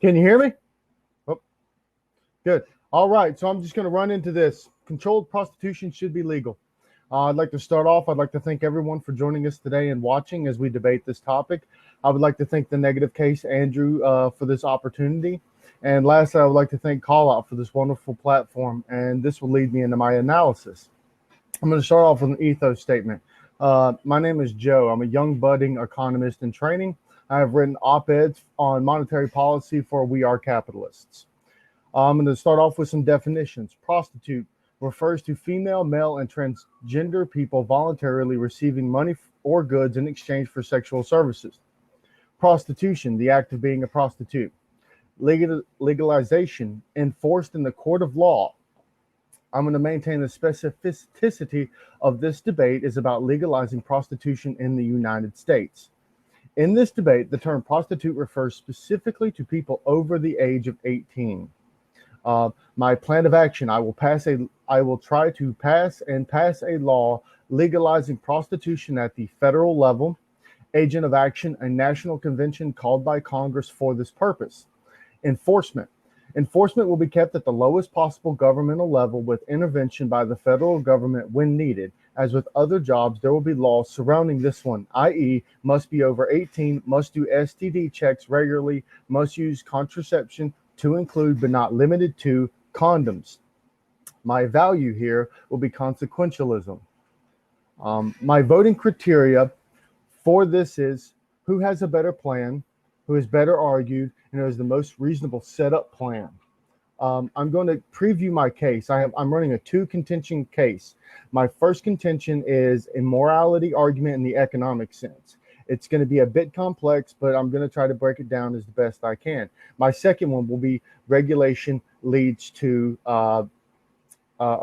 Can you hear me? Oh, good. All right. So I'm just going to run into this. Controlled prostitution should be legal. I'd like to start off. I'd like to thank everyone for joining us today and watching as we debate this topic. I would like to thank the negative case, Andrew, for this opportunity. And lastly, I would like to thank Qallout for this wonderful platform. And this will lead me into my analysis. I'm going to start off with an ethos statement. My name is Joe. I'm a young budding economist in training. I have written op-eds on monetary policy for We Are Capitalists. I'm going to start off with some definitions. Prostitute refers to female, male, and transgender people voluntarily receiving money or goods in exchange for sexual services. Prostitution, the act of being a prostitute. Legalization, enforced in the court of law. I'm going to maintain the specificity of this debate is about legalizing prostitution in the United States. In this debate, the term prostitute refers specifically to people over the age of 18. My plan of action, I will try to pass a law legalizing prostitution at the federal level. Agent of action, a national convention called by Congress for this purpose. Enforcement. Enforcement will be kept at the lowest possible governmental level with intervention by the federal government when needed. As with other jobs, there will be laws surrounding this one, i.e., must be over 18, must do STD checks regularly, must use contraception to include but not limited to condoms. My value here will be consequentialism. My voting criteria for this is who has a better plan, who has better argued, and who has the most reasonable setup plan. I'm going to preview my case. I'm running a two-contention case. My first contention is a morality argument in the economic sense. It's going to be a bit complex, but I'm going to try to break it down as the best I can. My second one will be regulation leads to a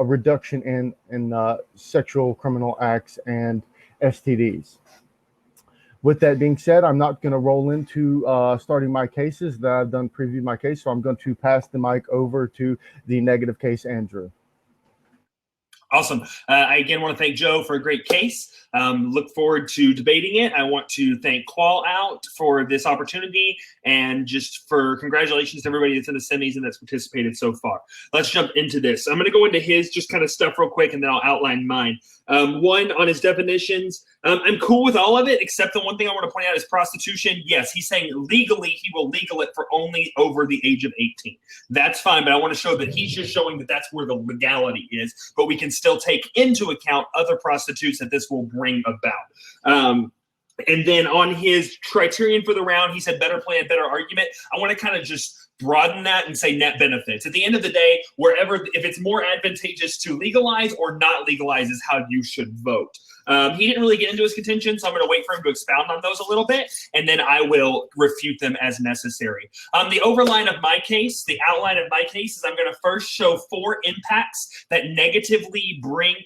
reduction in sexual criminal acts and STDs. With that being said, I'm not going to roll into starting my cases that I've done preview my case, so I'm going to pass the mic over to the negative case, Andrew. Awesome. I again want to thank Joe for a great case. Look forward to debating it. I want to thank Qallout for this opportunity and just for congratulations to everybody that's in the semis and that's participated so far. Let's jump into this. I'm going to go into his just kind of stuff real quick and then I'll outline mine. One, on his definitions, I'm cool with all of it, except the one thing I want to point out is prostitution. Yes, he's saying legally he will legal it for only over the age of 18. That's fine, but I want to show that he's just showing that that's where the legality is, but we can still take into account other prostitutes that this will bring about. And then on his criterion for the round, he said better plan, better argument. I want to kind of just broaden that and say net benefits. At the end of the day, if it's more advantageous to legalize or not legalize is how you should vote. He didn't really get into his contention, so I'm going to wait for him to expound on those a little bit, and then I will refute them as necessary. The overline of my case, the outline of my case is I'm going to first show 4 impacts that negatively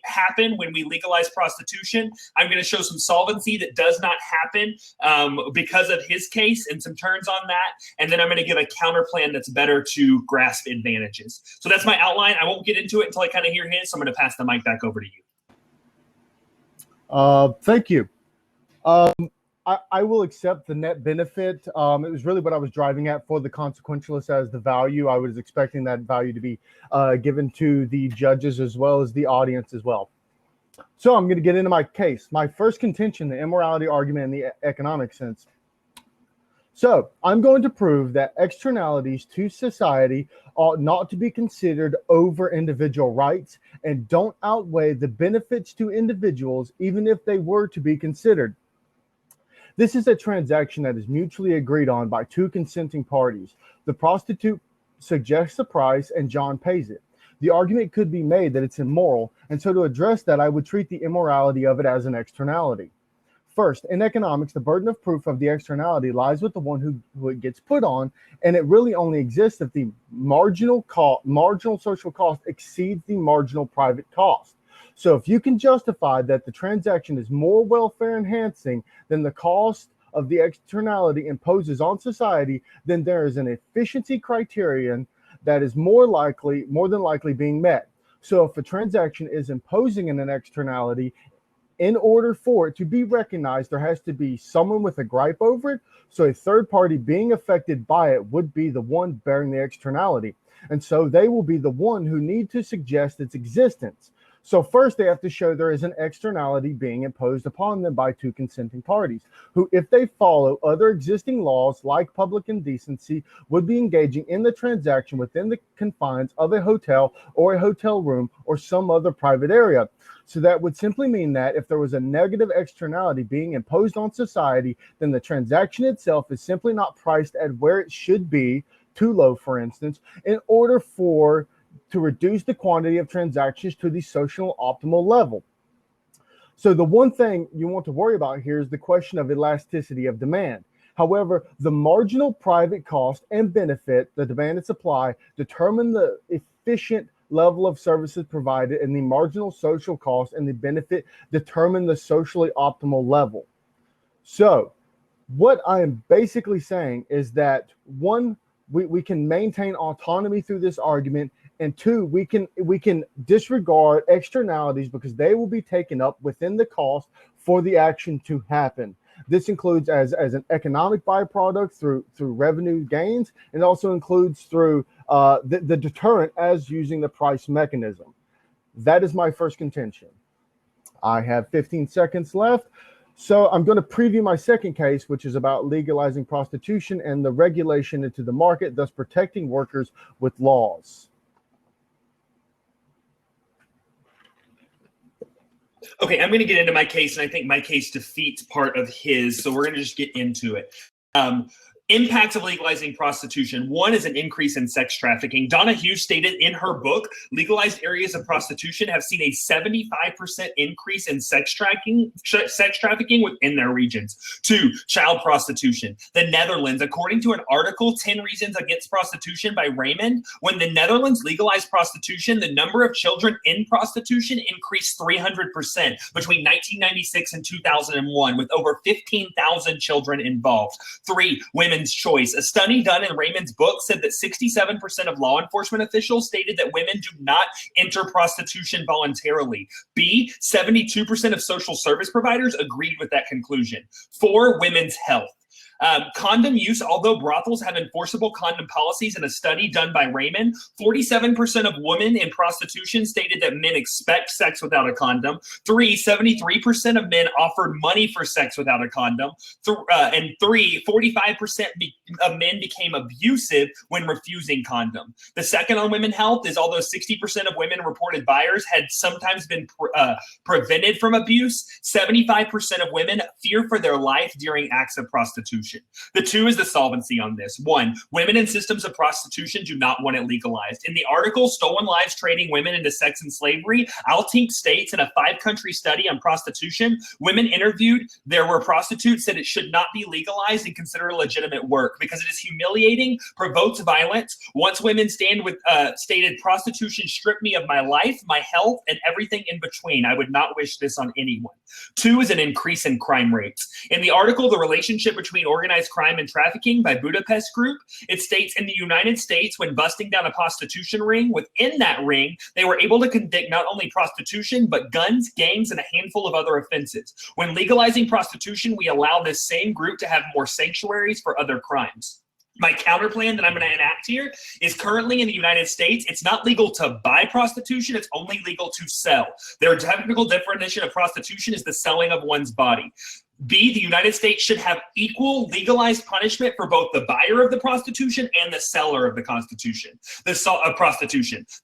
happen when we legalize prostitution. I'm going to show some solvency that does not happen because of his case and some turns on that, and then I'm going to give a counter plan that's better to grasp advantages. So that's my outline. I won't get into it until I kind of hear his, so I'm going to pass the mic back over to you. Thank you. I will accept the net benefit. It was really what I was driving at for the consequentialist as the value. I was expecting that value to be given to the judges as well as the audience as well. So I'm going to get into my case. My first contention, the immorality argument in the economic sense. So I'm going to prove that externalities to society ought not to be considered over individual rights and don't outweigh the benefits to individuals, even if they were to be considered. This is a transaction that is mutually agreed on by 2 consenting parties. The prostitute suggests a price and John pays it. The argument could be made that it's immoral, and so to address that, I would treat the immorality of it as an externality. First, in economics, the burden of proof of the externality lies with the one who it gets put on, and it really only exists if the marginal social cost exceeds the marginal private cost. So if you can justify that the transaction is more welfare enhancing than the cost of the externality imposes on society, then there is an efficiency criterion that is more than likely being met. So if a transaction is imposing an externality In order for it to be recognized, there has to be someone with a gripe over it. So a third party being affected by it would be the one bearing the externality. And so they will be the one who need to suggest its existence. So first they have to show there is an externality being imposed upon them by two consenting parties, who, if they follow other existing laws like public indecency, would be engaging in the transaction within the confines of a hotel or a hotel room or some other private area. So that would simply mean that if there was a negative externality being imposed on society, then the transaction itself is simply not priced at where it should be, too low, for instance, in order to reduce the quantity of transactions to the social optimal level. So the one thing you want to worry about here is the question of elasticity of demand. However, the marginal private cost and benefit, the demand and supply, determine the efficient level of services provided, and the marginal social cost and the benefit determine the socially optimal level. So what I am basically saying is that, one, we can maintain autonomy through this argument, and two, we can disregard externalities because they will be taken up within the cost for the action to happen. This includes as an economic byproduct through revenue gains, and also includes through the deterrent as using the price mechanism. That is my first contention. I have 15 seconds left. So I'm going to preview my second case, which is about legalizing prostitution and the regulation into the market, thus protecting workers with laws. Okay, I'm going to get into my case, and I think my case defeats part of his, so we're going to just get into it. Impacts of legalizing prostitution. One is an increase in sex trafficking. Donna Hughes stated in her book, legalized areas of prostitution have seen a 75% increase in sex trafficking within their regions. Two, child prostitution. The Netherlands, according to an article, 10 Reasons Against Prostitution by Raymond, when the Netherlands legalized prostitution, the number of children in prostitution increased 300% between 1996 and 2001, with over 15,000 children involved. Three, women's choice. A study done in Raymond's book said that 67% of law enforcement officials stated that women do not enter prostitution voluntarily. B, 72% of social service providers agreed with that conclusion. Four, women's health. Condom use, although brothels have enforceable condom policies, in a study done by Raymond, 47% of women in prostitution stated that men expect sex without a condom. 73% of men offered money for sex without a condom. 45% of men became abusive when refusing condom. The second on women health is, although 60% of women reported buyers had sometimes been prevented from abuse, 75% of women fear for their life during acts of prostitution. The two is the solvency on this. One, women in systems of prostitution do not want it legalized. In the article, Stolen Lives Trading Women into Sex and Slavery, Altink states in a 5-country study on prostitution, women interviewed there were prostitutes said it should not be legalized and considered legitimate work because it is humiliating, provokes violence. Once women stated prostitution stripped me of my life, my health, and everything in between. I would not wish this on anyone. Two is an increase in crime rates. In the article, The Relationship Between Organized Crime and Trafficking by Budapest Group, it states in the United States, when busting down a prostitution ring, within that ring, they were able to convict not only prostitution, but guns, gangs, and a handful of other offenses. When legalizing prostitution, we allow this same group to have more sanctuaries for other crimes. My counter plan that I'm going to enact here is currently in the United States, it's not legal to buy prostitution, it's only legal to sell. Their technical definition of prostitution is the selling of one's body. B, the United States should have equal legalized punishment for both the buyer of the prostitution and the seller of the prostitution. The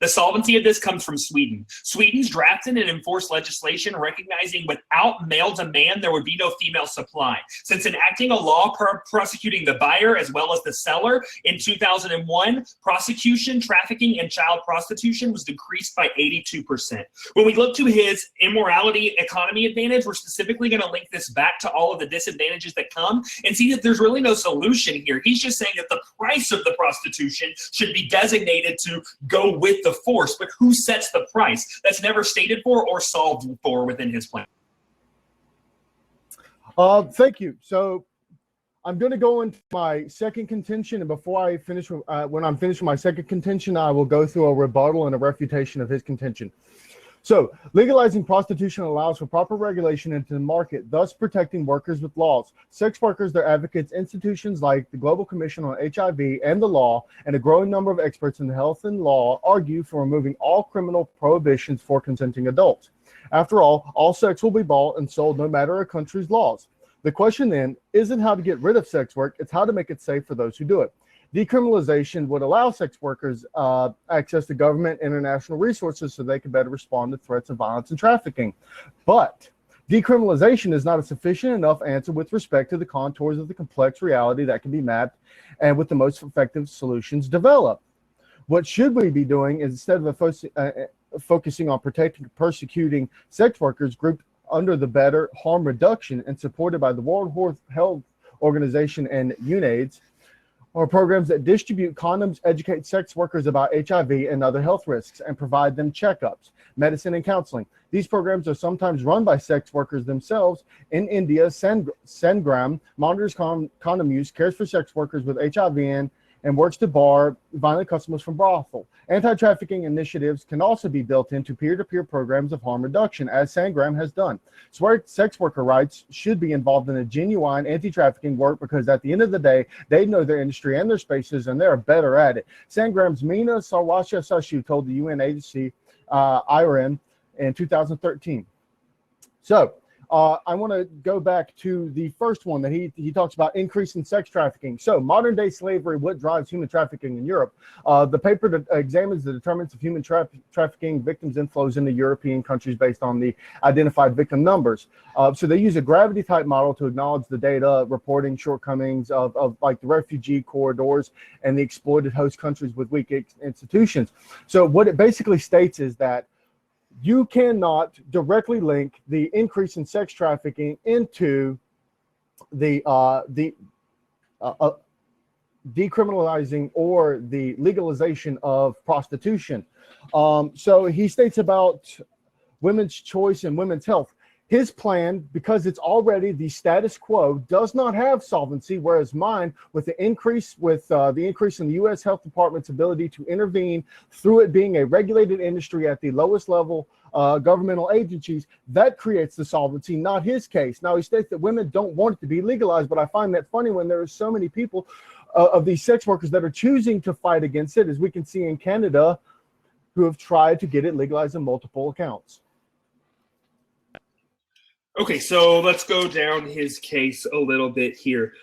solvency of this comes from Sweden. Sweden's drafted and enforced legislation recognizing without male demand, there would be no female supply. Since enacting a law prosecuting the buyer as well as the seller in 2001, prostitution, trafficking, and child prostitution was decreased by 82%. When we look to his immorality economy advantage, we're specifically going to link this back to all of the disadvantages that come and see that there's really no solution here. He's just saying that the price of the prostitution should be designated to go with the force, but who sets the price? That's never stated for or solved for within his plan. Thank you. So I'm going to go into my second contention, and before I finish, when I'm finished with my second contention, I will go through a rebuttal and a refutation of his contention. So, legalizing prostitution allows for proper regulation into the market, thus protecting workers with laws. Sex workers, their advocates, institutions like the Global Commission on HIV and the law, and a growing number of experts in health and law argue for removing all criminal prohibitions for consenting adults. After all sex will be bought and sold no matter a country's laws. The question then isn't how to get rid of sex work, it's how to make it safe for those who do it. Decriminalization would allow sex workers access to government international resources so they can better respond to threats of violence and trafficking. But decriminalization is not a sufficient enough answer with respect to the contours of the complex reality that can be mapped and with the most effective solutions developed. What should we be doing is, instead of focusing on protecting and persecuting sex workers grouped under the Better Harm Reduction and supported by the World Health Organization and UNAIDS, or programs that distribute condoms, educate sex workers about HIV and other health risks, and provide them checkups, medicine, and counseling. These programs are sometimes run by sex workers themselves. In India, Sangram monitors condom use, cares for sex workers with HIV and works to bar violent customers from brothel. Anti-trafficking initiatives can also be built into peer-to-peer programs of harm reduction, as Sangram has done. Sex worker rights should be involved in a genuine anti-trafficking work because at the end of the day, they know their industry and their spaces, and they're better at it. Sangram's Meena Sarwasha Sashu told the UN agency, IRN, in 2013. So, I want to go back to the first one that he talks about, increasing sex trafficking. So modern day slavery, what drives human trafficking in Europe? The paper that examines the determinants of human trafficking victims inflows into European countries based on the identified victim numbers. So they use a gravity type model to acknowledge the data, reporting shortcomings of like the refugee corridors and the exploited host countries with weak institutions. So what it basically states is that you cannot directly link the increase in sex trafficking into the decriminalizing or the legalization of prostitution. So he states about women's choice and women's health. His plan, because it's already the status quo, does not have solvency, whereas mine, with the increase in the U.S. Health Department's ability to intervene through it being a regulated industry at the lowest level governmental agencies, that creates the solvency, not his case. Now, he states that women don't want it to be legalized, but I find that funny when there are so many people of these sex workers that are choosing to fight against it, as we can see in Canada, who have tried to get it legalized in multiple accounts. Okay, so let's go down his case a little bit here.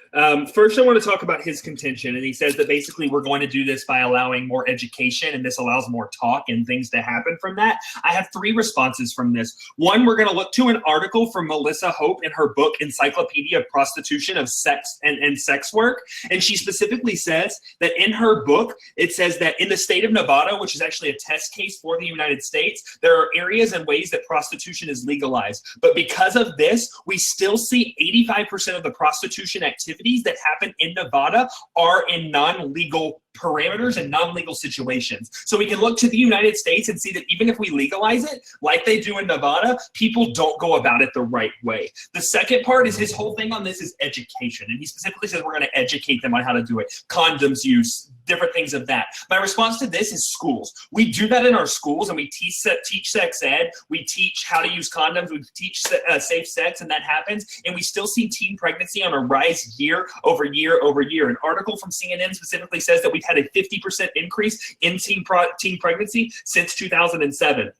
First, I want to talk about his contention, and he says that basically we're going to do this by allowing more education, and this allows more talk and things to happen from that. I have three responses from this. One, we're going to look to an article from Melissa Hope in her book, Encyclopedia of Prostitution of Sex and Sex Work, and she specifically says that in her book, it says that in the state of Nevada, which is actually a test case for the United States, there are areas and ways that prostitution is legalized, but because of this, we still see 85% of the prostitution activities that happen in Nevada are in non-legal parameters and non-legal situations. So we can look to the United States and see that even if we legalize it, like they do in Nevada, people don't go about it the right way. The second part is his whole thing on this is education. And he specifically says we're going to educate them on how to do it. Condoms use, different things of that. My response to this is schools. We do that in our schools, and we teach sex ed. We teach how to use condoms. We teach safe sex, and that happens. And we still see teen pregnancy on a rise year over year over year. An article from CNN specifically says that we've had a 50% increase in teen pregnancy since 2007.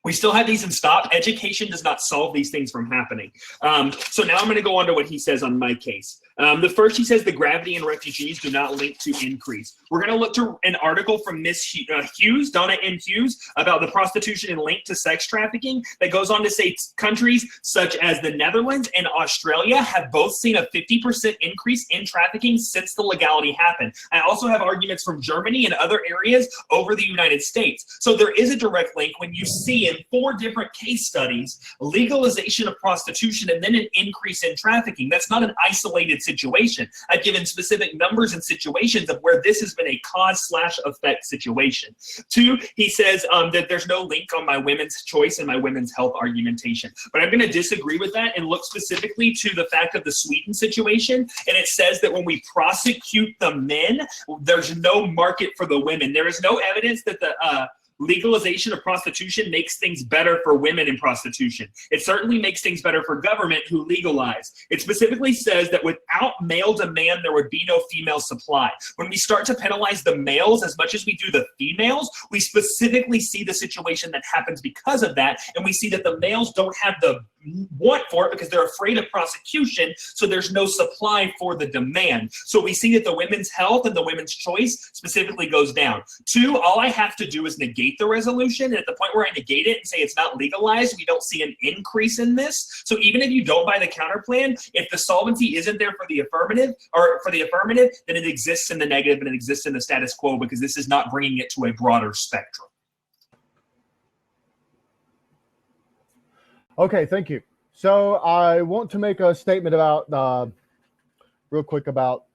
We still have these in stop. Education does not solve these things from happening. So now I'm going to go on to what he says on my case. The first, he says the gravity in refugees do not link to increase. We're going to look to an article from Miss Hughes, Donna M. Hughes, about the prostitution and link to sex trafficking that goes on to say countries such as the Netherlands and Australia have both seen a 50% increase in trafficking since the legality happened. I also have arguments from Germany and other areas over the United States. So there is a direct link when you see in 4 different case studies legalization of prostitution and then an increase in trafficking. That's not an isolated situation. I've given specific numbers and situations of where this has been a cause/effect situation. 2, he says that there's no link on my women's choice and my women's health argumentation. But I'm going to disagree with that and look specifically to the fact of the Sweden situation. And it says that when we prosecute the men, there's no market for the women. There is no evidence that legalization of prostitution makes things better for women in prostitution. It certainly makes things better for government who legalize. It specifically says that without male demand, there would be no female supply. When we start to penalize the males as much as we do the females, we specifically see the situation that happens because of that, and we see that the males don't have the want for it because they're afraid of prosecution, so there's no supply for the demand. So we see that the women's health and the women's choice specifically goes down. Two, all I have to do is negate the resolution, and at the point where I negate it and say it's not legalized, we don't see an increase in this. So even if you don't buy the counter plan, if the solvency isn't there for the affirmative, then it exists in the negative and it exists in the status quo, because this is not bringing it to a broader spectrum. Okay, thank you. So I want to make a statement about, real quick, about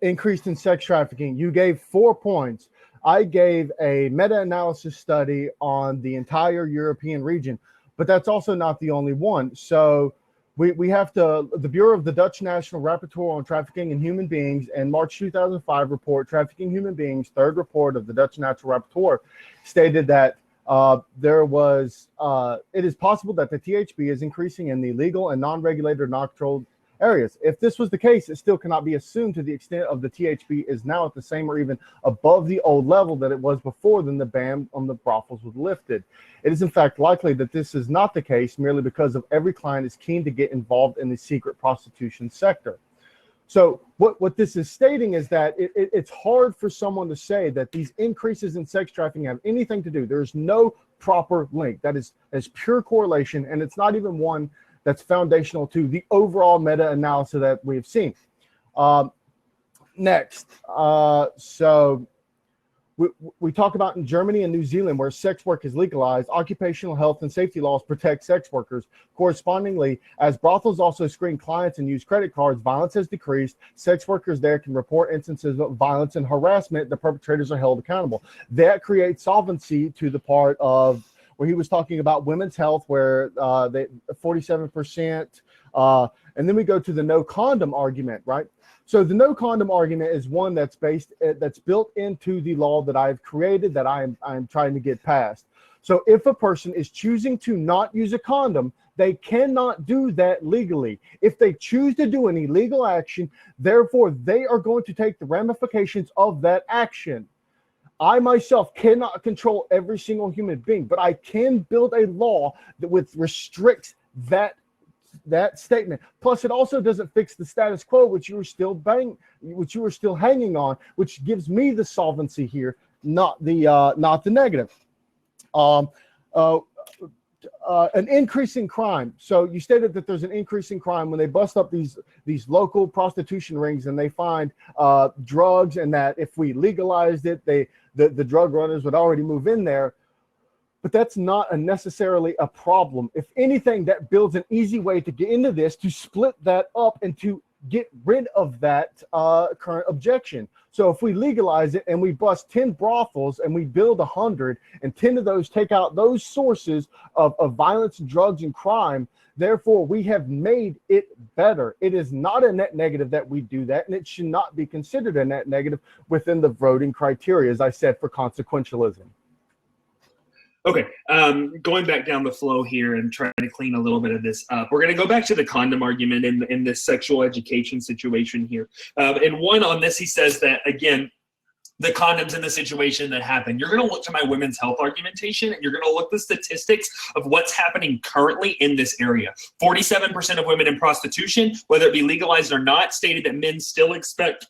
increase in sex trafficking. You gave 4 points. I gave a meta-analysis study on the entire European region, but that's also not the only one. So we have to, the Bureau of the Dutch National Rapporteur on Trafficking in Human Beings and March 2005 report, Trafficking Human Beings, third report of the Dutch National Rapporteur, stated that it is possible that the THB is increasing in the legal and non-regulated, non-controlled areas. If this was the case, it still cannot be assumed to the extent of the THB is now at the same or even above the old level that it was before then the ban on the brothels was lifted. It is in fact likely that this is not the case merely because of every client is keen to get involved in the secret prostitution sector. So what this is stating is that it's hard for someone to say that these increases in sex trafficking have anything to do. There's no proper link. That is pure correlation, and it's not even one that's foundational to the overall meta-analysis that we've seen. Next, so we talk about in Germany and New Zealand, where sex work is legalized, occupational health and safety laws protect sex workers. Correspondingly, as brothels also screen clients and use credit cards, violence has decreased. Sex workers there can report instances of violence and harassment. The perpetrators are held accountable. That creates solvency to the part of where he was talking about women's health, where they 47%. And then we go to the no condom argument, right? So the no condom argument is one that's built into the law that I've created, that I'm trying to get passed. So if a person is choosing to not use a condom, they cannot do that legally. If they choose to do an illegal action, therefore they are going to take the ramifications of that action. I myself cannot control every single human being, but I can build a law that restricts that statement. Plus, it also doesn't fix the status quo, which you were still hanging on, which gives me the solvency here, not the negative. An increase in crime. So you stated that there's an increase in crime when they bust up these local prostitution rings and they find drugs, and that if we legalized it, the drug runners would already move in there. But that's not necessarily a problem. If anything, that builds an easy way to get into this, to split that up and to get rid of that current objection. So if we legalize it and we bust 10 brothels and we build 100, and 10 of those take out those sources of violence, drugs, and crime, therefore we have made it better. It is not a net negative that we do that, and it should not be considered a net negative within the voting criteria, as I said, for consequentialism. Okay, going back down the flow here and trying to clean a little bit of this up. We're going to go back to the condom argument in this sexual education situation here. And one on this, he says that, again, the condoms in the situation that happened. You're going to look to my women's health argumentation, and you're going to look the statistics of what's happening currently in this area. 47% of women in prostitution, whether it be legalized or not, stated that men still expect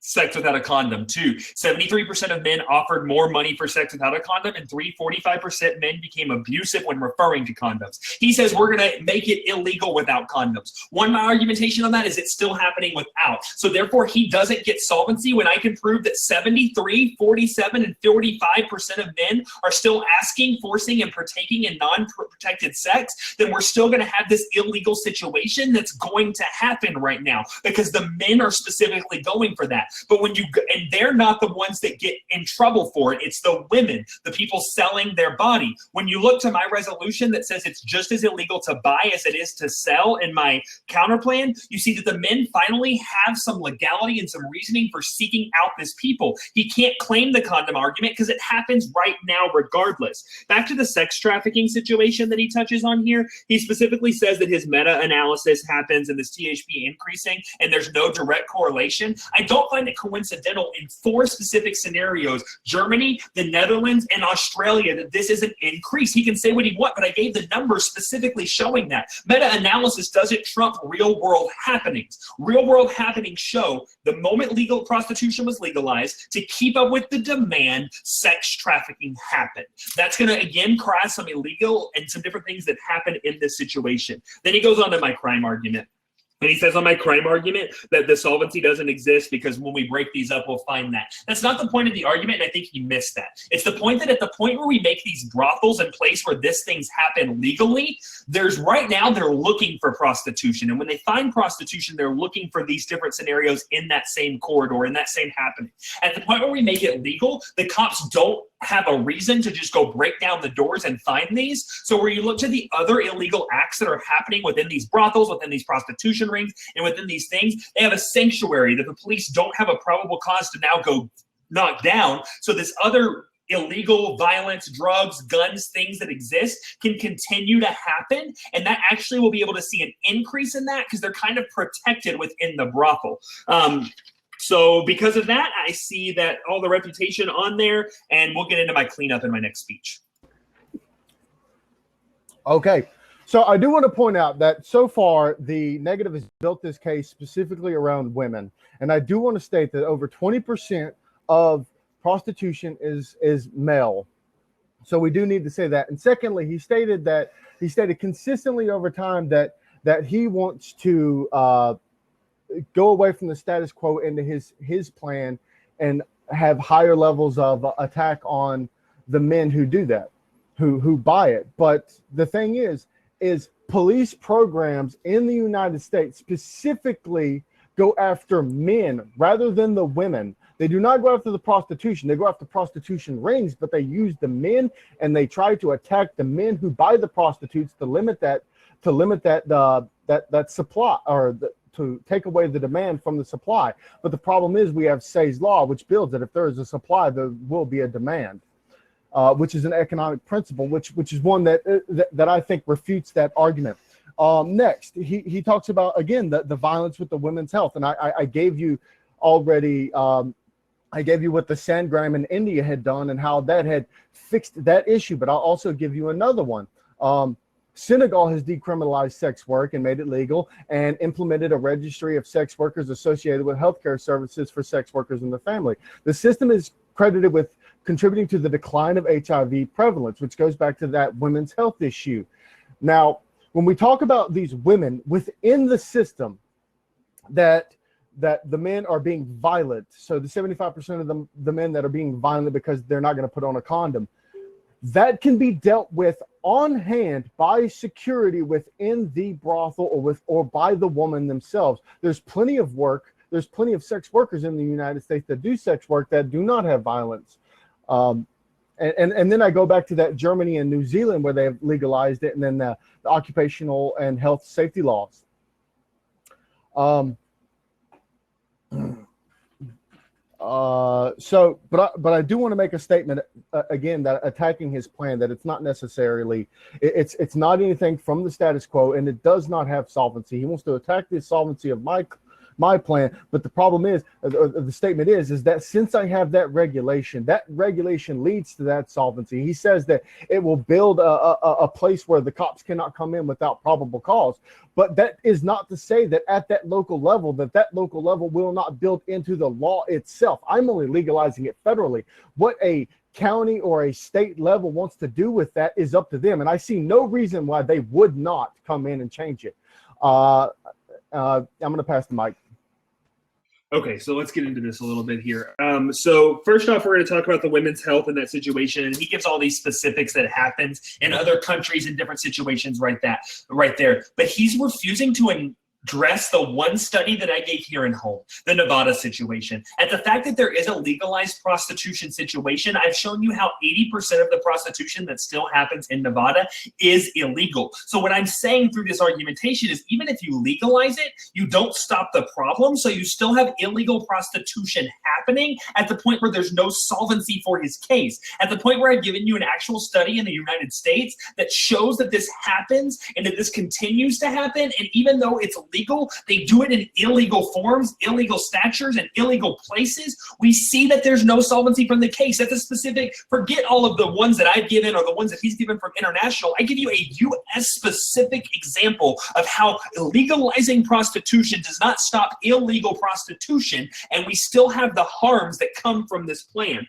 sex without a condom. 2, 73% of men offered more money for sex without a condom, and 45% men became abusive when referring to condoms. He says we're going to make it illegal without condoms. One, my argumentation on that is it's still happening without. So therefore, he doesn't get solvency when I can prove that 73, 47, and 45% of men are still asking, forcing, and partaking in non-protected sex. Then we're still going to have this illegal situation that's going to happen right now because the men are specifically going for that. But and they're not the ones that get in trouble for it. It's the women, the people selling their body. When you look to my resolution that says it's just as illegal to buy as it is to sell in my counterplan, you see that the men finally have some legality and some reasoning for seeking out this people. He can't claim the condom argument because it happens right now regardless. Back to the sex trafficking situation that he touches on here, he specifically says that his meta-analysis happens and this THP increasing and there's no direct correlation. I don't find it coincidental in 4 specific scenarios, Germany, the Netherlands, and Australia, that this is an increase. He can say what he wants, but I gave the numbers specifically showing that. Meta-analysis doesn't trump real-world happenings. Real-world happenings show the moment legal prostitution was legalized, to keep up with the demand, sex trafficking happened. That's going to, again, cross some illegal and some different things that happen in this situation. Then he goes on to my crime argument. And he says on my crime argument that the solvency doesn't exist because when we break these up, we'll find that. That's not the point of the argument, and I think he missed that. It's the point that at the point where we make these brothels in place where this things happen legally, right now they're looking for prostitution. And when they find prostitution, they're looking for these different scenarios in that same corridor, in that same happening. At the point where we make it legal, the cops don't have a reason to just go break down the doors and find these. So where you look to the other illegal acts that are happening within these brothels, within these prostitution rings, and within these things, they have a sanctuary that the police don't have a probable cause to now go knock down. So this other illegal violence, drugs, guns, things that exist can continue to happen. And that actually will be able to see an increase in that because they're kind of protected within the brothel. So because of that, I see that all the reputation on there, and we'll get into my cleanup in my next speech. Okay. So I do want to point out that so far the negative has built this case specifically around women. And I do want to state that over 20% of prostitution is male. So we do need to say that. And secondly, he stated consistently over time that he wants to go away from the status quo into his plan and have higher levels of attack on the men who do that, who buy it. But the thing is police programs in the United States specifically go after men rather than the women. They do not go after the prostitution. They go after prostitution rings, but they use the men and they try to attack the men who buy the prostitutes to limit that supply, or to take away the demand from the supply. But the problem is we have Say's law, which builds that if there is a supply, there will be a demand, which is an economic principle, which is one that I think refutes that argument. Next, he talks about, again, the violence with the women's health. And I gave you already, I gave you what the Sandgram in India had done and how that had fixed that issue. But I'll also give you another one. Senegal has decriminalized sex work and made it legal and implemented a registry of sex workers associated with healthcare services for sex workers and the family. The system is credited with contributing to the decline of HIV prevalence, which goes back to that women's health issue. Now, when we talk about these women within the system that the men are being violent, so the 75% of the men that are being violent because they're not going to put on a condom, that can be dealt with on hand by security within the brothel or by the woman themselves. There's plenty of work. There's plenty of sex workers in the United States that do sex work that do not have violence. And then I go back to that Germany and New Zealand where they have legalized it, and then the occupational and health safety laws. But I do want to make a statement again that attacking his plan, that it's not necessarily, it's not anything from the status quo, and it does not have solvency. He wants to attack the solvency of my plan, but the problem is, the statement is that since I have that regulation leads to that solvency. He says that it will build a place where the cops cannot come in without probable cause. But that is not to say that at that local level will not build into the law itself. I'm only legalizing it federally. What a county or a state level wants to do with that is up to them. And I see no reason why they would not come in and change it. I'm going to pass the mic. Okay, so let's get into this a little bit here. So first off, we're going to talk about the women's health in that situation, and he gives all these specifics that happens in other countries in different situations right there. But he's refusing to address the one study that I gave here in home, the Nevada situation. At the fact that there is a legalized prostitution situation, I've shown you how 80% of the prostitution that still happens in Nevada is illegal. So what I'm saying through this argumentation is even if you legalize it, you don't stop the problem. So you still have illegal prostitution happening at the point where there's no solvency for his case. At the point where I've given you an actual study in the United States that shows that this happens and that this continues to happen, and even though it's legal, they do it in illegal forms, illegal statures, and illegal places. We see that there's no solvency from the case. That's a specific, forget all of the ones that I've given or the ones that he's given from international. I give you a U.S. specific example of how legalizing prostitution does not stop illegal prostitution, and we still have the harms that come from this plan.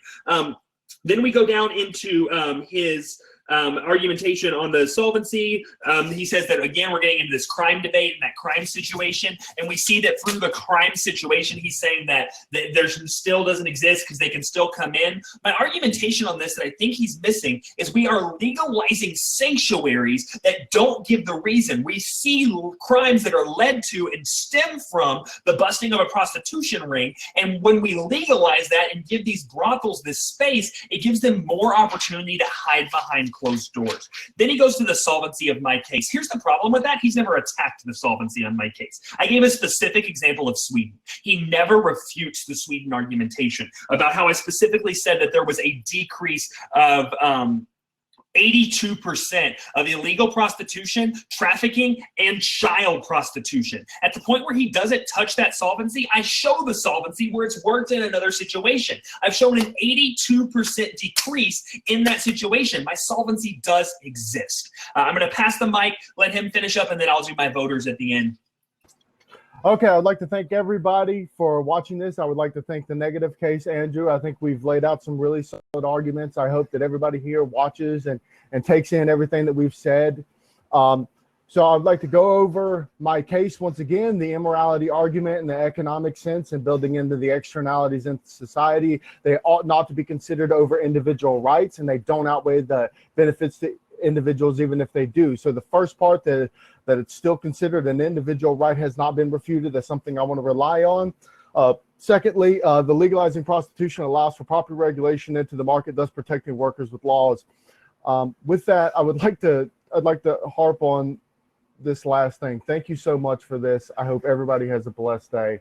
Then we go down into his argumentation on the solvency. He says that, again, we're getting into this crime debate and that crime situation. And we see that through the crime situation, he's saying that there's still doesn't exist because they can still come in. My argumentation on this that I think he's missing is we are legalizing sanctuaries that don't give the reason. We see crimes that are led to and stem from the busting of a prostitution ring. And when we legalize that and give these brothels this space, it gives them more opportunity to hide behind closed doors. Then he goes to the solvency of my case. Here's the problem with that. He's never attacked the solvency on my case. I gave a specific example of Sweden. He never refutes the Sweden argumentation about how I specifically said that there was a decrease of 82% of illegal prostitution, trafficking, and child prostitution. At the point where he doesn't touch that solvency, I show the solvency where it's worked in another situation. I've shown an 82% decrease in that situation. My solvency does exist. I'm going to pass the mic, let him finish up, and then I'll do my voters at the end. Okay, I'd like to thank everybody for watching this. I would like to thank the negative case, Andrew. I think we've laid out some really solid arguments. I hope that everybody here watches and takes in everything that we've said. So I'd like to go over my case once again, the immorality argument in the economic sense and building into the externalities in society. They ought not to be considered over individual rights, and they don't outweigh the benefits to individuals even if they do. So the first part, that it's still considered an individual right, has not been refuted. That's something I want to rely on. Secondly, the legalizing prostitution allows for proper regulation into the market, thus protecting workers with laws. With that, I'd like to harp on this last thing. Thank you so much for this. I hope everybody has a blessed day.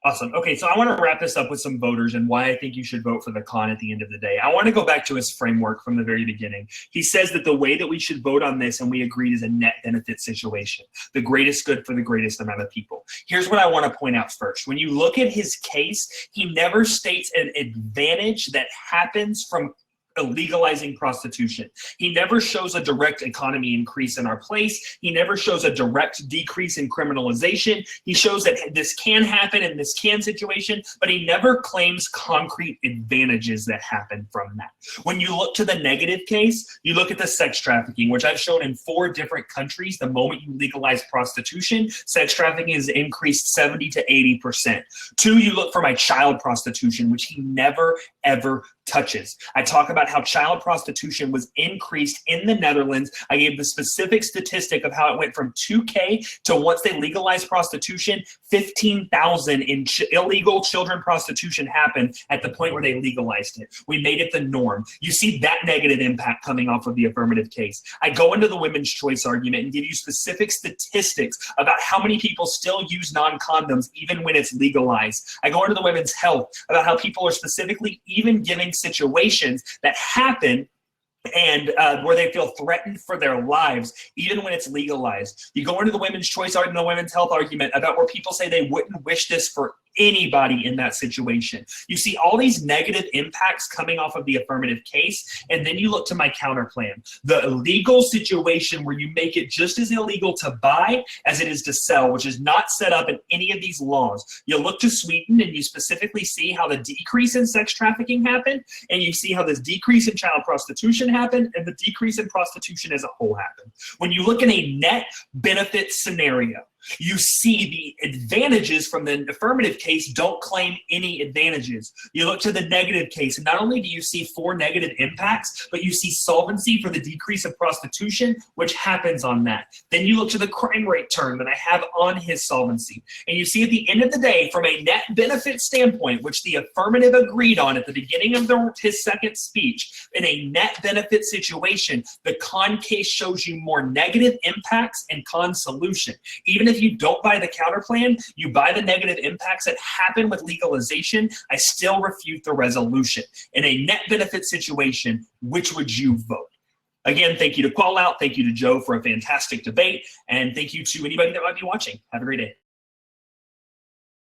Awesome. Okay, so I want to wrap this up with some voters and why I think you should vote for the con at the end of the day. I want to go back to his framework from the very beginning. He says that the way that we should vote on this, and we agreed, is a net benefit situation, the greatest good for the greatest amount of people. Here's what I want to point out first. When you look at his case, he never states an advantage that happens from legalizing prostitution. He never shows a direct economy increase in our place. He never shows a direct decrease in criminalization. He shows that this can happen in this can situation, but he never claims concrete advantages that happen from that. When you look to the negative case, you look at the sex trafficking, which I've shown in 4 different countries. The moment you legalize prostitution, sex trafficking is increased 70 to 80%. 2, you look for my child prostitution, which he never, ever touches. I talk about how child prostitution was increased in the Netherlands. I gave the specific statistic of how it went from 2K to, once they legalized prostitution, 15,000 in illegal children prostitution happened at the point where they legalized it. We made it the norm. You see that negative impact coming off of the affirmative case. I go into the women's choice argument and give you specific statistics about how many people still use non-condoms even when it's legalized. I go into the women's health about how people are specifically even giving situations that happen and where they feel threatened for their lives, even when it's legalized. You go into the women's choice argument, the women's health argument about where people say they wouldn't wish this for anybody in that situation. You see all these negative impacts coming off of the affirmative case, and then you look to my counter plan, the illegal situation where you make it just as illegal to buy as it is to sell, which is not set up in any of these laws. You look to Sweden and you specifically see how the decrease in sex trafficking happened, and you see how this decrease in child prostitution happened, and the decrease in prostitution as a whole happened. When you look at a net benefit scenario, You see the advantages from the affirmative case don't claim any advantages. You look to the negative case, and not only do you see 4 negative impacts, but you see solvency for the decrease of prostitution, which happens on that. Then you look to the crime rate term that I have on his solvency. And you see at the end of the day, from a net benefit standpoint, which the affirmative agreed on at the beginning of his second speech, in a net benefit situation, the con case shows you more negative impacts and con solution. Even if you don't buy the counter plan, you buy the negative impacts that happen with legalization, I still refute the resolution. In a net benefit situation, which would you vote? Again, thank you to Qallout, thank you to Joe for a fantastic debate, and thank you to anybody that might be watching. Have a great day.